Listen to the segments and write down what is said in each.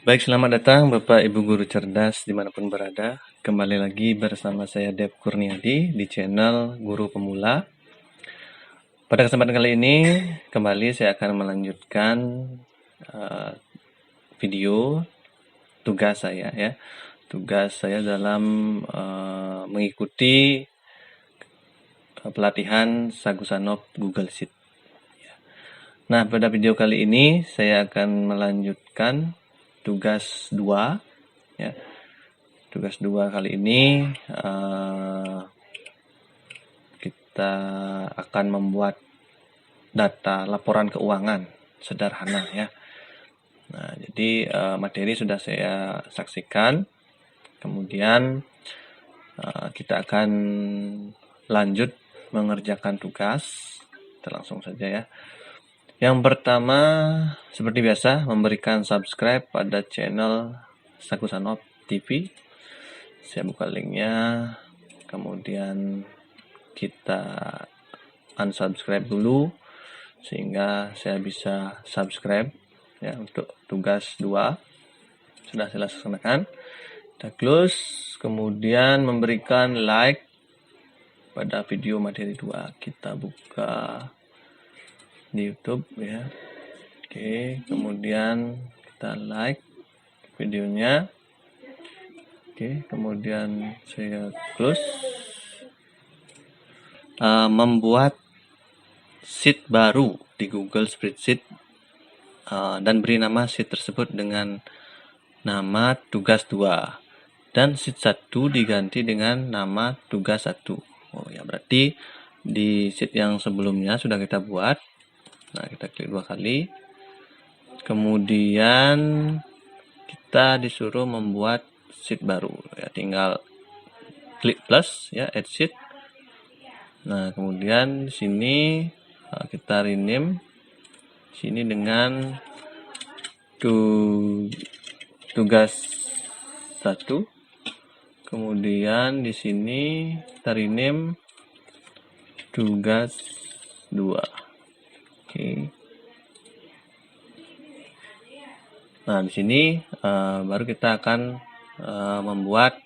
Baik, selamat datang Bapak Ibu Guru Cerdas dimanapun berada. Kembali lagi bersama saya Dev Kurniadi di channel Guru Pemula. Pada kesempatan kali ini, kembali saya akan melanjutkan uh, video tugas saya ya. Tugas saya dalam mengikuti pelatihan Sagusanov Google Sheet. Nah, pada video kali ini saya akan melanjutkan tugas 2 ya. Tugas 2 kali ini kita akan membuat data laporan keuangan sederhana ya. Nah, jadi materi sudah saya saksikan. Kemudian kita akan lanjut mengerjakan tugas. Kita langsung saja ya. Yang pertama, seperti biasa, memberikan subscribe pada channel Sagusanov TV. Saya buka linknya, kemudian kita unsubscribe dulu sehingga saya bisa subscribe ya. Untuk tugas 2 sudah saya laksanakan. Kita close, kemudian memberikan like pada video materi 2. Kita buka di YouTube ya. Oke, kemudian kita like videonya. Oke, kemudian saya close. Membuat sheet baru di Google Spreadsheet dan beri nama sheet tersebut dengan nama tugas 2 dan sheet 1 diganti dengan nama tugas 1. Oh ya, berarti di sheet yang sebelumnya sudah kita buat. Nah, kita klik 2 kali. Kemudian kita disuruh membuat sheet baru ya, tinggal klik plus ya, add sheet. Nah, kemudian di sini kita rename sini dengan tugas 1. Kemudian di sini kita rename tugas 2. Oke. Nah, di sini baru kita akan membuat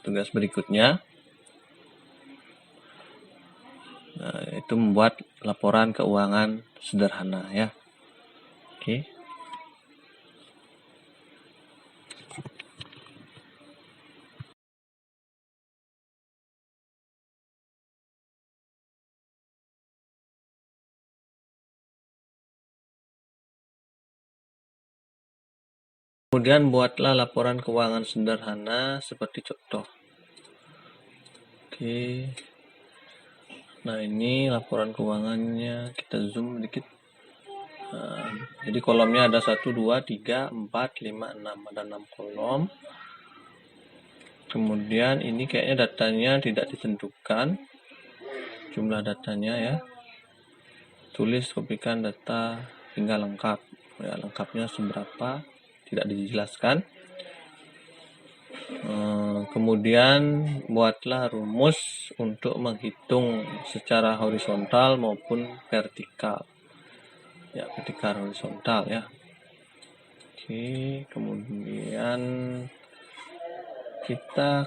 tugas berikutnya. Nah, itu membuat laporan keuangan sederhana ya. Oke. Kemudian buatlah laporan keuangan sederhana seperti contoh. Oke. Nah, ini laporan keuangannya, kita zoom sedikit. Jadi kolomnya ada 1, 2, 3, 4, 5, 6. Ada 6 kolom. Kemudian ini kayaknya datanya tidak ditentukan. Jumlah datanya ya. Tulis, kopikan data hingga lengkap. Ya, lengkapnya seberapa tidak dijelaskan. Kemudian buatlah rumus untuk menghitung secara horizontal maupun vertikal. Ya, vertikal horizontal ya. Oke, kemudian kita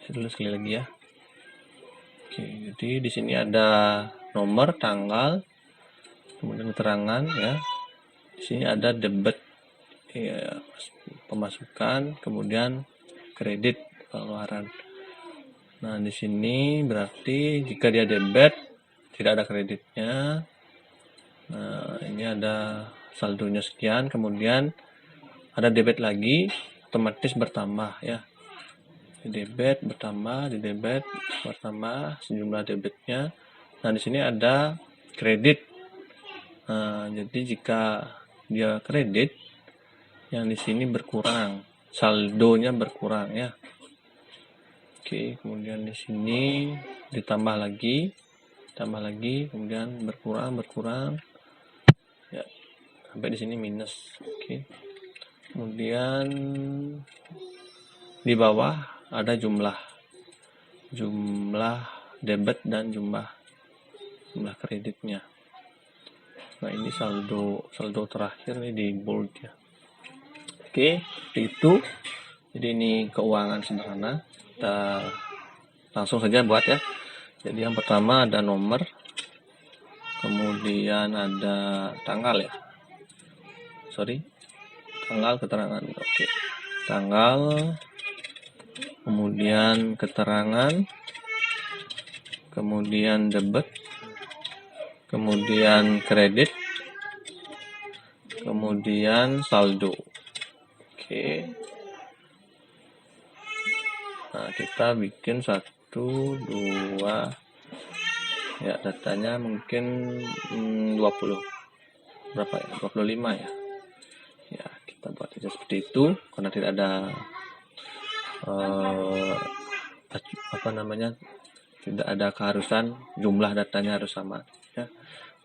tulis sekali lagi ya. Oke, jadi di sini ada nomor, tanggal, kemudian keterangan ya. Di sini ada debit ya, pemasukan, kemudian kredit pengeluaran. Nah, di sini berarti jika dia debit tidak ada kreditnya. Nah, ini ada saldonya sekian, kemudian ada debit lagi, otomatis bertambah ya. Di debit bertambah, di debit bertambah sejumlah debitnya. Nah, di sini ada kredit. Nah, jadi jika dia kredit, yang di sini berkurang, saldonya berkurang ya. Oke, kemudian di sini ditambah lagi, kemudian berkurang ya, sampai di sini minus. Oke, kemudian di bawah ada jumlah debit dan jumlah kreditnya. Nah, ini saldo terakhir nih di bold ya. Oke, seperti itu. Jadi ini keuangan sederhana. Kita langsung saja buat ya. Jadi yang pertama ada nomor, kemudian ada tanggal ya. Tanggal, keterangan. Oke. Tanggal, kemudian keterangan, kemudian debit, kemudian kredit, kemudian saldo. Oke. Nah, kita bikin 1, 2, ya datanya mungkin 20. Berapa ya? 25 ya. Ya, kita buat aja seperti itu karena tidak ada tidak ada keharusan jumlah datanya harus sama ya.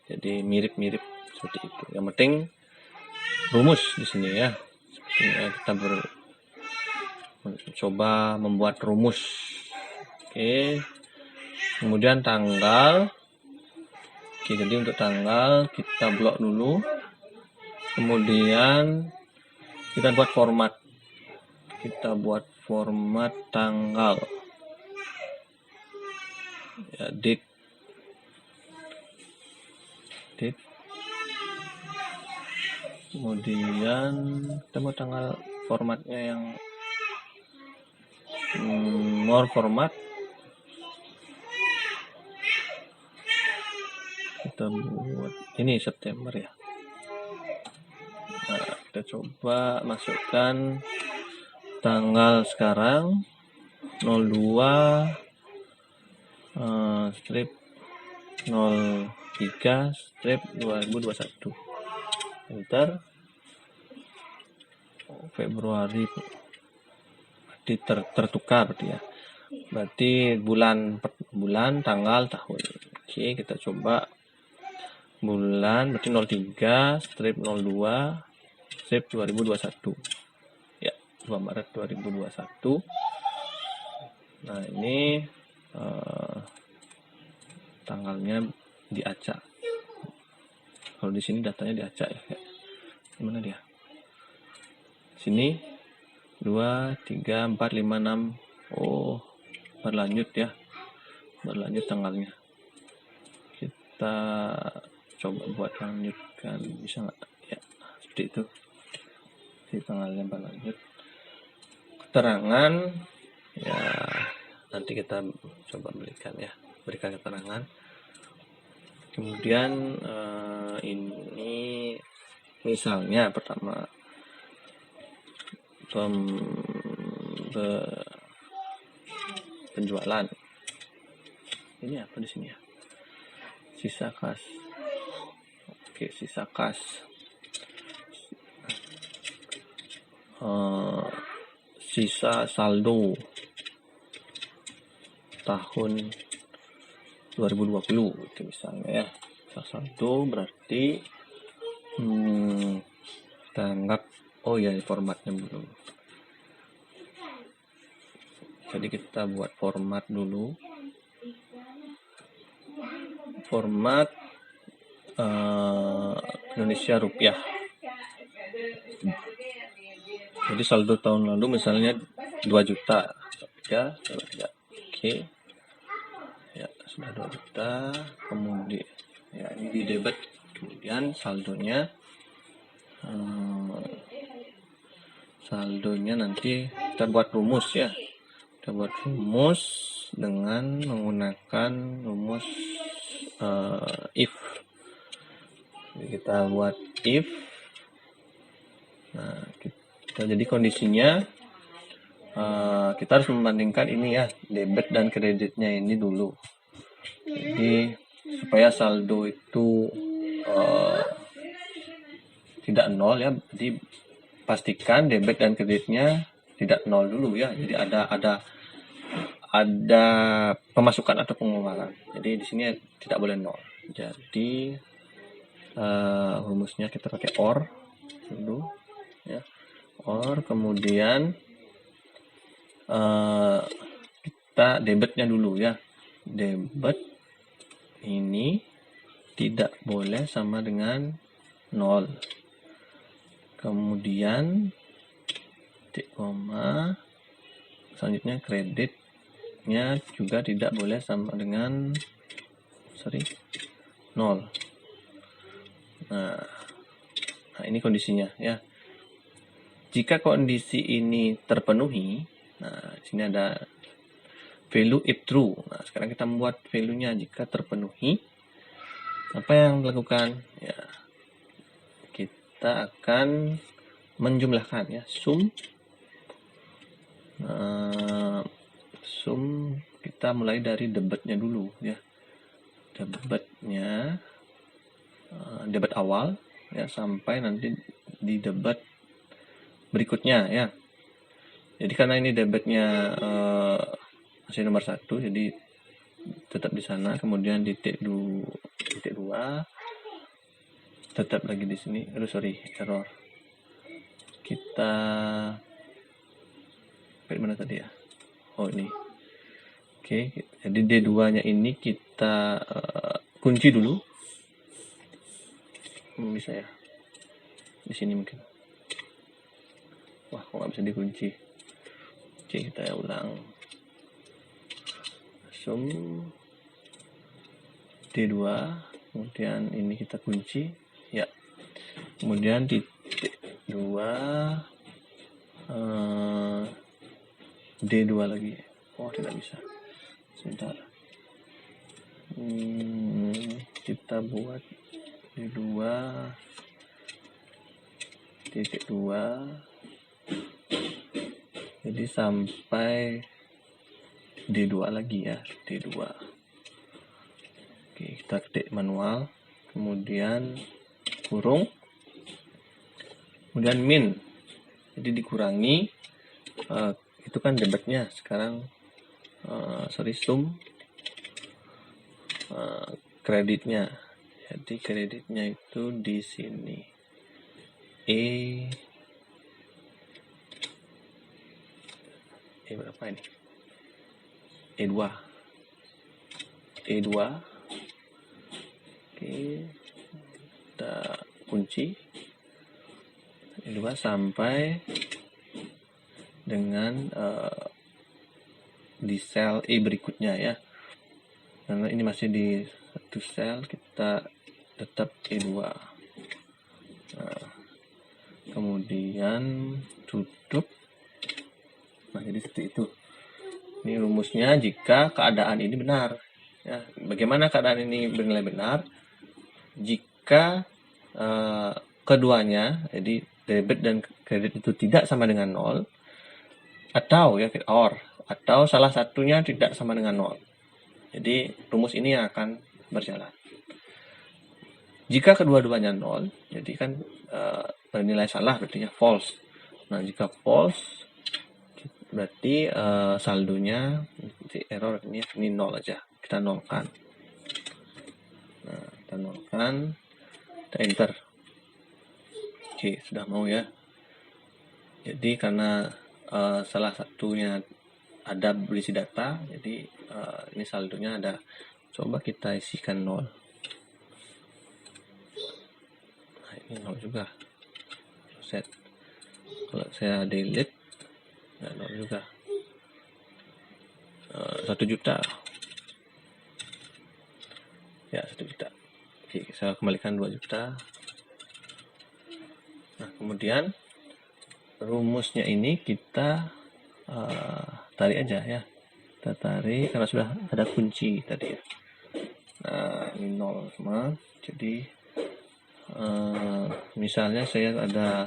Jadi mirip-mirip seperti itu. Yang penting rumus di sini ya. Sepertinya kita coba membuat rumus. Oke. Kemudian tanggal. Oke, jadi untuk tanggal kita blok dulu. Kemudian kita buat format. Kita buat format tanggal. Ya, date. Kemudian kita mau tanggal formatnya yang more format. Kita buat ini September ya. Nah, kita coba masukkan tanggal sekarang 02 strip 03 strip 2021. Enter. Februari berarti tertukar berarti ya. Berarti bulan, tanggal, tahun. Oke, kita coba bulan berarti 03 strip 02 strip 2021. Ya, 2 Maret 2021. Nah, ini tanggalnya diacak. Kalau di sini datanya diacak ya. Gimana dia? Sini 2, 3, 4, 5, 6. Oh, berlanjut ya. Berlanjut tanggalnya. Kita coba buat lanjutkan, bisa nggak? Ya, seperti itu. Di tanggalnya berlanjut. Keterangan ya, nanti kita coba berikan keterangan. Kemudian ini misalnya pertama penjualan. Ini apa di sini ya? Sisa kas. Oke, sisa kas. Sisa saldo tahun 2020 itu misalnya ya. Sisa saldo berarti kita anggap formatnya belum. Jadi kita buat format dulu. Format Indonesia rupiah. Jadi saldo tahun lalu misalnya 2 juta. Ya, oke. Ya, sudah 2 juta. Kemudian ya ini di debit. Kemudian saldonya nanti kita buat rumus ya. Kita buat rumus dengan menggunakan rumus if. Jadi kita buat if. Nah, jadi kondisinya kita harus membandingkan ini ya, debit dan kreditnya ini dulu. Jadi supaya saldo itu tidak nol ya, jadi pastikan debit dan kreditnya tidak nol dulu ya. Jadi ada pemasukan atau pengeluaran. Jadi di sini tidak boleh nol. Jadi rumusnya kita pakai OR dulu ya. OR, kemudian kita debitnya dulu ya. Debit ini tidak boleh sama dengan 0. Kemudian titik koma, selanjutnya kreditnya juga tidak boleh sama dengan 0. Nah, ini kondisinya ya. Jika kondisi ini terpenuhi, nah di sini ada value if true. Nah, sekarang kita membuat value-nya jika terpenuhi. Apa yang dilakukan? Ya, kita akan menjumlahkan ya, sum kita mulai dari debitnya dulu ya. Debit awal ya sampai nanti di debit berikutnya ya. Jadi karena ini debitnya masih nomor 1, jadi tetap di sana. Kemudian titik 2 tetap lagi di sini. Error. Kita mana tadi ya? Oh, ini. Oke, jadi D2-nya ini kita kunci dulu. Bisa ya? Di sini mungkin. Wah, kok nggak bisa dikunci? Oke, kita ulang. Sum D2, kemudian ini kita kunci. Ya. Kemudian titik 2 D2 lagi. Oh, tidak bisa. Sebentar. Kita buat D2 titik 2. Jadi sampai D2 lagi ya, D2. Oke, kita ketik manual, kemudian kurung, kemudian min. Jadi dikurangi, itu kan debitnya, sekarang sum kreditnya. Jadi kreditnya itu di sini. Berapa ini? E2. Oke, kita kunci E2 sampai dengan di sel E berikutnya ya. Karena ini masih di satu sel, kita tetap E2. Nah, kemudian tutup. Nah, jadi seperti itu. Ini rumusnya jika keadaan ini benar. Ya, bagaimana keadaan ini bernilai benar? Jika keduanya, jadi debit dan kredit itu tidak sama dengan 0, atau salah satunya tidak sama dengan 0. Jadi rumus ini yang akan berjalan. Jika kedua-duanya 0, jadi kan bernilai salah, berarti false. Nah, jika false, berarti saldonya error ini 0 aja. Kita nolkan. Nah, kita nolkan, kita enter. Oke, sudah mau ya. Jadi karena salah satunya ada berisi data, jadi ini saldonya ada. Coba kita isikan 0. Nah, ini 0 juga. Set. Kalau saya delete, nah 0 juga. 1 juta. Ya, 1 juta. Oke, saya kembalikan 2 juta. Nah, kemudian rumusnya ini kita tarik aja ya. Kita tarik karena sudah ada kunci tadi ya. Nah, ini 0 semua. Jadi misalnya saya ada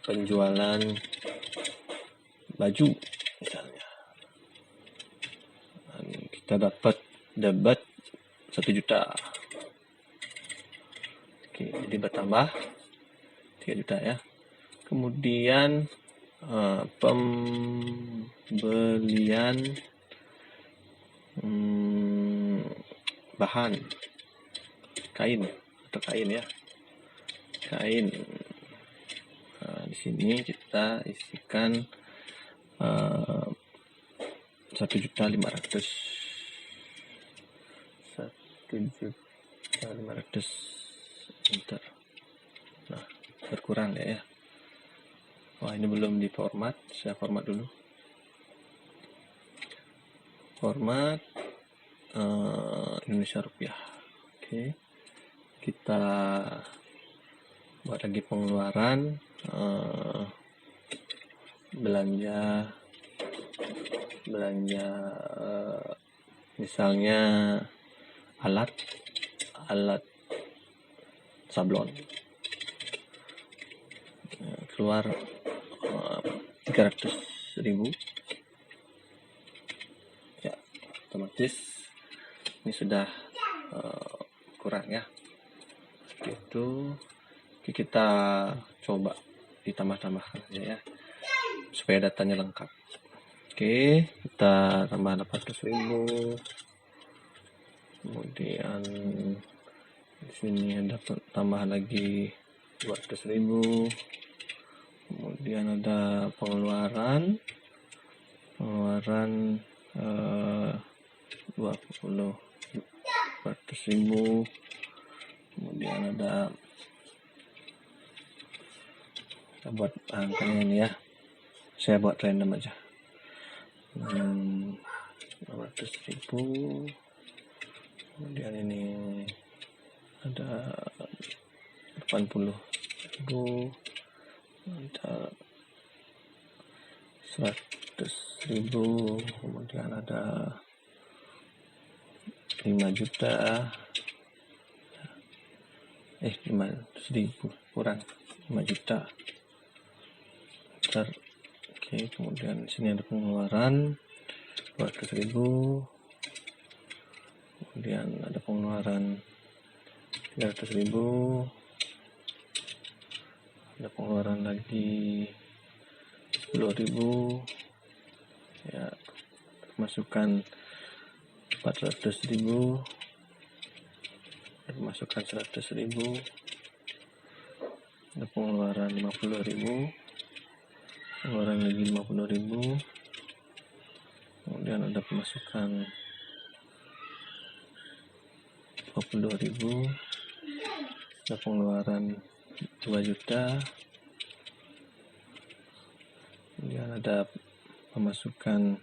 penjualan baju misalnya. Dan kita dapat debit 1 juta. Oke, jadi bertambah 3 juta ya. Kemudian pembelian bahan kain ya. Kain. Nah, di sini kita isikan 1.500.000 7.500. Bentar. Nah, berkurang ya. Wah, ini belum di format. Saya format dulu. Format Indonesia rupiah. Oke. Kita buat lagi pengeluaran, belanja misalnya alat sablon, keluar 300.000 ya, otomatis ini sudah kurang ya. Seperti itu. Oke, kita coba ditambah-tambahkan aja ya supaya datanya lengkap. Oke, kita tambah 800.000. Kemudian di sini ada tambahan lagi 200.000. Kemudian ada pengeluaran 200.000. Kemudian ada, kita buat angkanya ini ya, saya buat random aja. 500.000. Kemudian ini ada 80.000, ada 100.000, kemudian ada 5 juta, 500.000 kurang 5 juta. Bentar. Oke, kemudian di sini ada pengeluaran 200.000. Kemudian ada pengeluaran 300.000. Ada pengeluaran lagi 10.000 ya, masukkan 400.000, masukkan 100.000, ada pengeluaran 50.000, pengeluaran lagi 50.000, kemudian ada pemasukan 20.000, ada pengeluaran 2 juta, kemudian ada pemasukan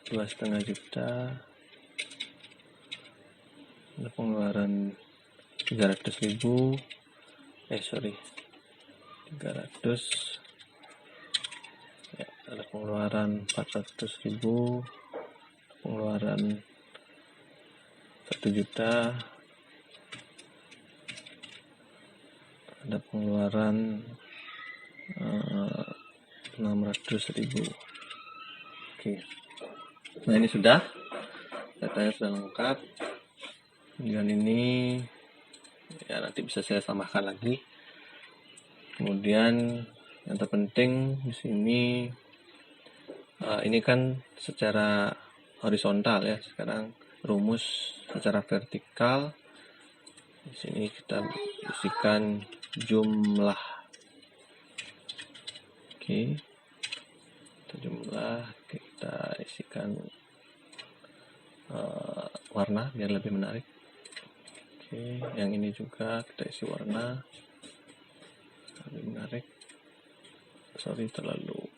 2,5 juta, ada pengeluaran 300.000, 300 ya, ada pengeluaran 400.000, pengeluaran 1 juta, ada pengeluaran 600.000. Oke, nah ini sudah, datanya sudah lengkap. Kemudian ini ya nanti bisa saya tambahkan lagi. Kemudian yang terpenting di sini, ini kan secara horizontal ya, sekarang rumus secara vertikal. Di sini kita isikan jumlah. Oke, kita jumlah, kita isikan warna biar lebih menarik. Oke, yang ini juga kita isi warna lebih menarik. Sorry, terlalu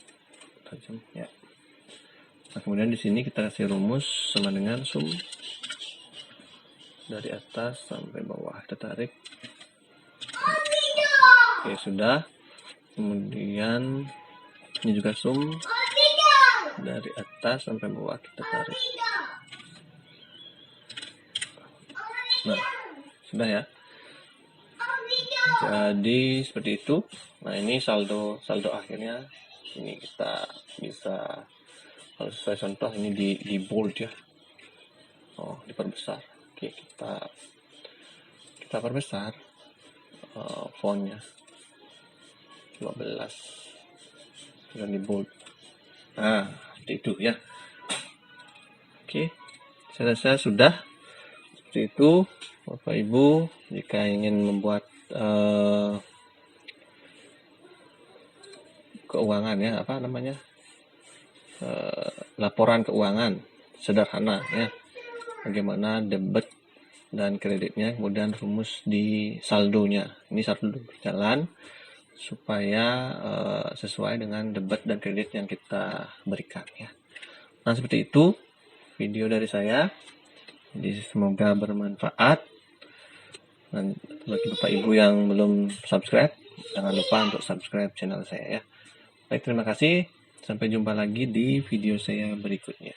tajam ya. Nah, kemudian di sini kita kasih rumus sama dengan sum dari atas sampai bawah, kita tarik. Oke, sudah. Kemudian ini juga sum dari atas sampai bawah, kita tarik. Nah, sudah ya. Jadi seperti itu. Nah, ini saldo akhirnya. Ini kita bisa, kalau sesuai contoh ini di bold ya. Oh, diperbesar. Oke, kita perbesar fontnya 12 dan di bold. Nah, seperti itu ya. Oke, saya rasa sudah. Seperti itu, Bapak Ibu, jika ingin membuat keuangan ya, laporan keuangan sederhana ya, bagaimana debit dan kreditnya, kemudian rumus di saldonya. Ini saldo berjalan supaya sesuai dengan debit dan kredit yang kita berikan ya. Nah, seperti itu video dari saya. Jadi semoga bermanfaat. Dan bagi Bapak Ibu yang belum subscribe, jangan lupa untuk subscribe channel saya ya. Baik, terima kasih. Sampai jumpa lagi di video saya berikutnya.